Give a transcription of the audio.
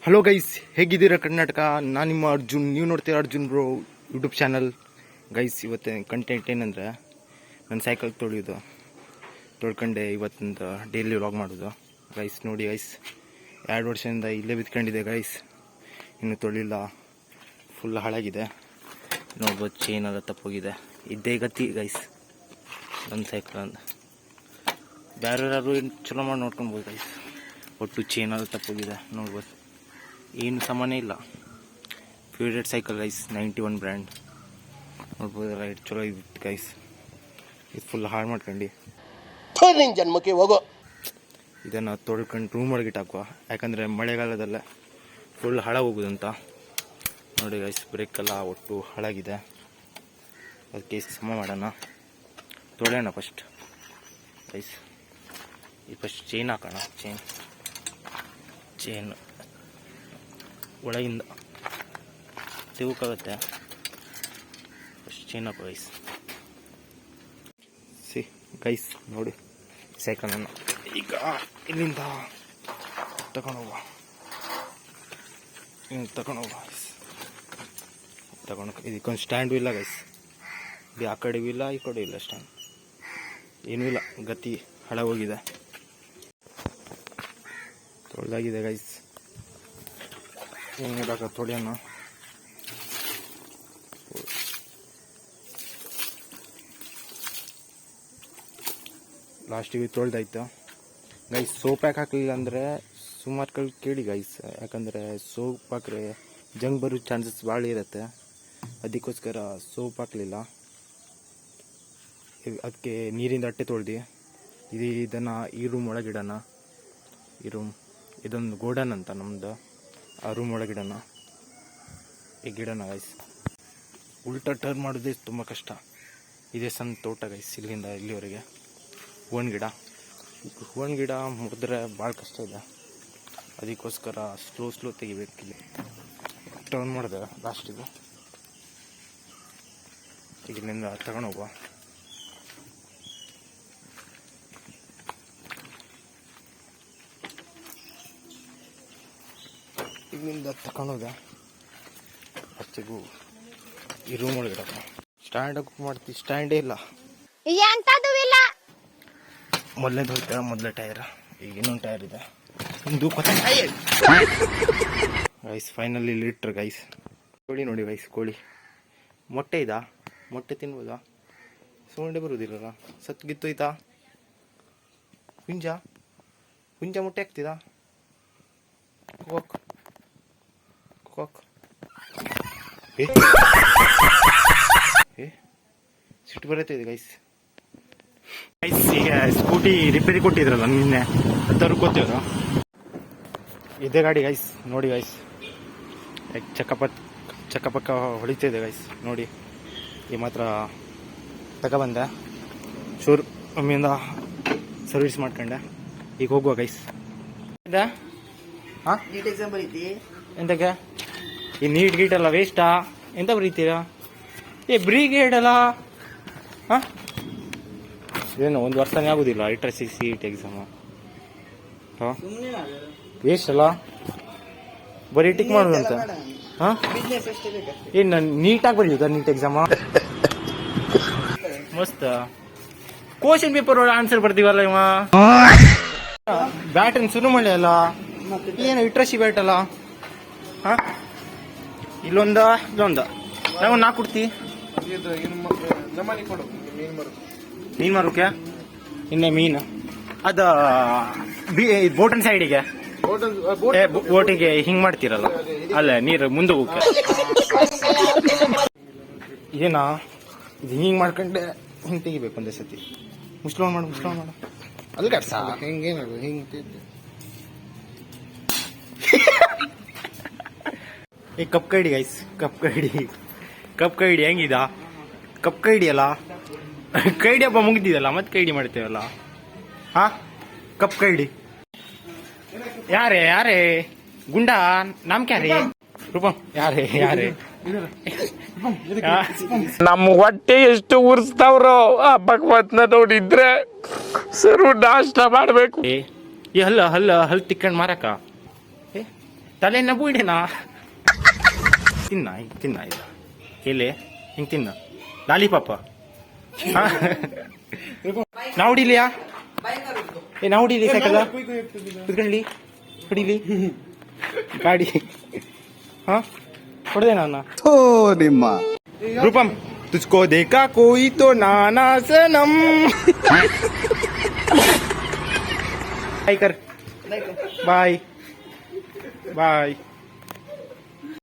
Hello guys, ಹೇಗಿದ್ದೀರಾ ಕರ್ನಾಟಕ? ನಾನು ನಿಮ್ಮ ಅರ್ಜುನ್, ನೀವು ನೋಡ್ತೀರಾ Arjun bro YouTube channel. Guys, ಇವತ್ತಿನ ಕಂಟೆಂಟ್ ಏನಂದರೆ ನನ್ನ ಸೈಕಲ್ ತೊಳ್ಕೊಂಡೆ ಇವತ್ತಿಂದ ಡೈಲಿ ವ್ಲಾಗ್ ಮಾಡೋದು. ಗೈಸ್ ನೋಡಿ ಗೈಸ್, 2 ವರ್ಷದಿಂದ ಇಲ್ಲೇ ಬಿತ್ಕೊಂಡಿದೆ ಗೈಸ್, ಇನ್ನೂ ತೊಳಿಲ್ಲ, ಫುಲ್ ಹಾಳಾಗಿದೆ. ನೋಡ್ಬೋದು, ಚೈನ್ ಎಲ್ಲ ತಪ್ಪೋಗಿದೆ. ಇದ್ದೇ ಗತಿ ಗೈಸ್ ನನ್ನ ಸೈಕಲ್ ಅಂತ. ಬೇರೆ ಯಾರು ಚಲೋ ಮಾಡಿ ನೋಡ್ಕೊಳ್ಬೋದು ಗೈಸ್. ಒಟ್ಟು ಚೈನ್ ಎಲ್ಲ ತಪ್ಪೋಗಿದೆ, ನೋಡ್ಬೋದು. ಏನು ಸಾಮಾನೇ ಇಲ್ಲ. Favourite cycle guys, 91 brand. ನೋಡ್ಬೋದು, ರೈಟ್ ಚಲೋ ಇತ್ತು ಗೈಸ್. ಇದು ಫುಲ್ ಹಾಳು ಮಾಡ್ಕೊಂಡು ಜನ್ಮಕ್ಕೆ ಹೋಗೋ. ಇದನ್ನು ತೊಳ್ಕೊಂಡು ರೂಮ್ ಒಳಗೆ ಹಾಕುವ, ಯಾಕಂದರೆ ಮಳೆಗಾಲದಲ್ಲ ಫುಲ್ ಹಾಳಾಗೋಗುದಂತ. ನೋಡಿ ಗೈಸ್, ಬ್ರೇಕೆಲ್ಲ ಒಟ್ಟು ಹಾಳಾಗಿದೆ. ಅದಕ್ಕೆ ಸಮ ಮಾಡೋಣ, ತೊಳೆಯೋಣ ಫಸ್ಟ್ ಗೈಸ್. ಈ ಫಸ್ಟ್ ಚೈನ್ ಹಾಕೋಣ. ಚೈನ್ ಒಳಗಿಂದ ತೆಗೋಕ್ಕಾಗತ್ತೆ. ಫಸ್ಟ್ ಚೈನ್ ಹಾಕೋ ಗೈಸ್. ಗೈಸ್ ನೋಡಿ ಸೈಕಲನ್ನು ಈಗ ಇಲ್ಲಿಂದ ತಗೊಂಡೋಗುವ ಗೈಸ್. ಇದಕ್ಕೊಂದು ಸ್ಟ್ಯಾಂಡು ಇಲ್ಲ ಗೈಸ್. ಇದು ಆ ಕಡೆಗೂ ಇಲ್ಲ, ಈ ಕಡೆ ಇಲ್ಲ ಸ್ಟ್ಯಾಂಡ್, ಏನೂ ಇಲ್ಲ. ಗತಿ ಹಾಳಾಗೋಗಿದೆ, ತೊಳೆದಾಗಿದೆ ಗೈಸ್. ಹೆಂಗಿದಾಗ ತೊಳೆಯೋಣ. ಲಾಸ್ಟಿಗೆ ತೊಳೆದಾಯ್ತು ಗೈಸ್. ಸೋಪ್ ಯಾಕೆ ಹಾಕಲಿಲ್ಲ ಅಂದರೆ ಸುಮಾರು ಕಲ್ ಕೇಳಿ ಗೈಸ್, ಯಾಕಂದರೆ ಸೋಪ್ ಹಾಕ್ರೆ ಜಂಗ್ ಬರೋ ಚಾನ್ಸಸ್ ಭಾಳ ಇರುತ್ತೆ. ಅದಕ್ಕೋಸ್ಕರ ಸೋಪ್ ಹಾಕಲಿಲ್ಲ. ಅದಕ್ಕೆ ನೀರಿಂದ ಅಟ್ಟೆ ತೊಳ್ದು ಇದನ್ನು ಈ ರೂಮ್ ಒಳಗಿಡೋಣ. ಇದೊಂದು ಗೋಡನ್ ಅಂತ ನಮ್ಮದು, ಆ ರೂಮ್ ಒಳಗಿಡೋಣ. ಈ ಗಿಡನ ಗೈಸ್ ಉಲ್ಟಾ ಟರ್ನ್ ಮಾಡೋದೇ ತುಂಬ ಕಷ್ಟ. ಇದೇ ಸಣ್ಣ ತೋಟ ಗೈಸ್, ಇಲ್ಲಿಂದ ಇಲ್ಲಿವರೆಗೆ. ಹೂವಿನ ಗಿಡ ಮುರಿದ್ರೆ ಭಾಳ ಕಷ್ಟ ಇದೆ. ಅದಕ್ಕೋಸ್ಕರ ಸ್ಲೋ ತೆಗಿಬೇಕಿಲ್ಲ. ಟರ್ನ್ ಮಾಡಿದೆ ಲಾಸ್ಟಿಗೆ. ಈಗ ಇಲ್ಲಿಂದ ತಗೊಂಡೋಗುವ. ಇಲ್ಲಿಂದ ತಗೊಂಡೋದೆ ಫಸ್ಟಿಗೂ ಈ ರೂಮ್ ಒಳಗಡೆ ಸ್ಟ್ಯಾಂಡ್ ಮಾಡ್ತೀವಿ. ಸ್ಟ್ಯಾಂಡೇ ಇಲ್ಲ, ಮೊದಲನೇದು ಹೋಗ್ತಾ. ಮೊದಲೇ ಟೈರ್, ಈಗ ಇನ್ನೊಂದು ಟೈರ್ ಇದೆ. ಒಂದು ಗೈಸ್ ಫೈನಲಿ ಲೀಟ್ರ್ ಗೈಸ್. ಕೋಳಿ ನೋಡಿ ಗೈಸ್, ಕೋಳಿ ಮೊಟ್ಟೆ ಇದಾ? ಮೊಟ್ಟೆ ತಿನ್ಬೋದಾ? ಸೌಂಡೇ ಬರುವುದಿಲ್ಲಲ್ಲ. ಸತ್ಗಿತ್ತೋಯ್ತಾ? ಹುಂಜ ಮೊಟ್ಟೆ ಹಾಕ್ತಿದಾ? ಸಿಟ್ಟು ಬರುತ್ತೆ ಇದೆ ಗೈಸ್. ಈಗ ಸ್ಕೂಟಿ ರಿಪೇರಿ ಕೊಟ್ಟಿದ್ರಲ್ಲ ನಿನ್ನೆ, 10,000 ಕೊಟ್ಟಿದ್ರು. ಇದೇ ಗಾಡಿ ಗೈಸ್. ನೋಡಿ ಗೈಸ್, ಚಕ್ಕಪಕ್ಕ ಹೊಳಿತಿದೆ ಗೈಸ್. ನೋಡಿ, ಈ ಮಾತ್ರ ತಗೊಬಂದೆ ಶೋರೂಮಿಂದ ಸರ್ವಿಸ್ ಮಾಡ್ಕೊಂಡೆ. ಈಗ ಹೋಗುವ ಗೈಸ್. ಹಾಂ, ನೀಟ್ ಎಕ್ಸಾಮ್ ಬರೀತಿ ಎಂತಕ್ಕೆ? ಈ ನೀಟ್ ಗೀಟ್ ಎಲ್ಲ ವೇಸ್ಟಾ? ಎಂತ ಬರೀತೀರಾ? ಬ್ರಿಗೇಡ್ ಅಲ್ಲ. ಹಾಂ, ಏನು 1 ವರ್ಷನೇ ಆಗೋದಿಲ್ಲ ITRC CET ಎಕ್ಸಾಮು. ಹಾಂ, ವೇಸ್ಟ್ ಅಲ್ಲ, ಬರೀ ಟಿಕ್ ಮಾಡೋದಂತ. ಹಾಂ, ಏನು ನೀಟಾಗಿ ಬರೆಯುತ್ತಾ ನೀಟ್ ಎಕ್ಸಾಮ? ಮಸ್ತ್ ಕ್ವಶನ್ ಪೇಪರ್ ಆನ್ಸರ್ ಬರ್ತೀವಲ್ಲ ಇವ. ಬ್ಯಾಟನ್ ಶುರು ಮಾಡಿ ಅಲ್ಲ, ಏನು ITRC ಬ್ಯಾಟ್ ಅಲ್ಲ. ಹಾಂ, ಇಲ್ಲೊಂದ ನಾವು 4 ಕೊಡ್ತಿ. ಮೀನು ಮಾರೋಕೆ ಇನ್ನೇ ಮೀನು ಅದು ಬೋಟಿನ ಸೈಡಿಗೆ, ಬೋಟಿಗೆ ಹಿಂಗೆ ಮಾಡ್ತೀರಲ್ಲ, ಅಲ್ಲೇ ನೀರು ಮುಂದೆ ಹೋಗಕ್ಕೆ. ಏನಾ ಇದು ಹಿಂಗೆ ಮಾಡ್ಕೊಂಡೆ ಹಿಂಗೆ ತೆಗಿಬೇಕು ಒಂದೇ ಸತಿ. ಮುಸ್ಲೋನ್ ಮಾಡು ಅಲ್ಲಿ ಕಟ್ಸ. ಹಿಂಗೇನದು ಹಿಂಗೆ ಈ ಕಪ್ ಕೈಡಿ ಗೈಸ್. ಕಪ್ ಕೈಡಿ ಹೆಂಗಿದ? ಕಪ್ ಕೈಡಿ ಅಲ್ಲ, ಕೈಡಿ ಹಬ್ಬ ಮುಗಿದಿದಲ್ಲ, ಮತ್ತೆ ಕೈಡಿ ಮಾಡ್ತೇವಲ್ಲ. ಹಾ, ಕಪ್ ಕೈಡಿ ಯಾರೇ ಗುಂಡಾ ನಾಮ್ ಕ್ಯಾರೇ ರೂಪಂ ಯಾರೇ ನಮ್ಮ ಹೊಟ್ಟೆ ಎಷ್ಟು ಉರ್ಸ್ತಾವ್ರೋ ಆ ಭಗವತ್ನ ನೋಡಿದ್ರೆ ಸರು ನಾಷ್ಟ ಮಾಡ್ಬೇಕು. ಈ ಹಲ್ಲ ತಿಕ್ಕೊಂಡ್ ಮಾರಕ ತಲೆನ ಬೂಡೆನಾ ತಿನ್ನ ಹಿಂಗ್ ತಿನ್ನ ಇದು ಎಲೆ ಹಿಂಗ್ ತಿನ್ನ ಲಾಲಿಪಾಪ ನಾವು ಹೊಡಿಲಿಯಾ ನಾವು ಹೊಡಿಲಿ ಸೈಕಲ್ ಕುತ್ಕೊಳ್ಳಿ ಹೊಡಿಲಿ ಗಾಡಿ ಹಾ ಹೊಡೆದೆ ನಾನು ನಿಮ್ಮ ರೂಪಂ तुझको देखा कोई तो नाना सनम बाय कर बाय बाय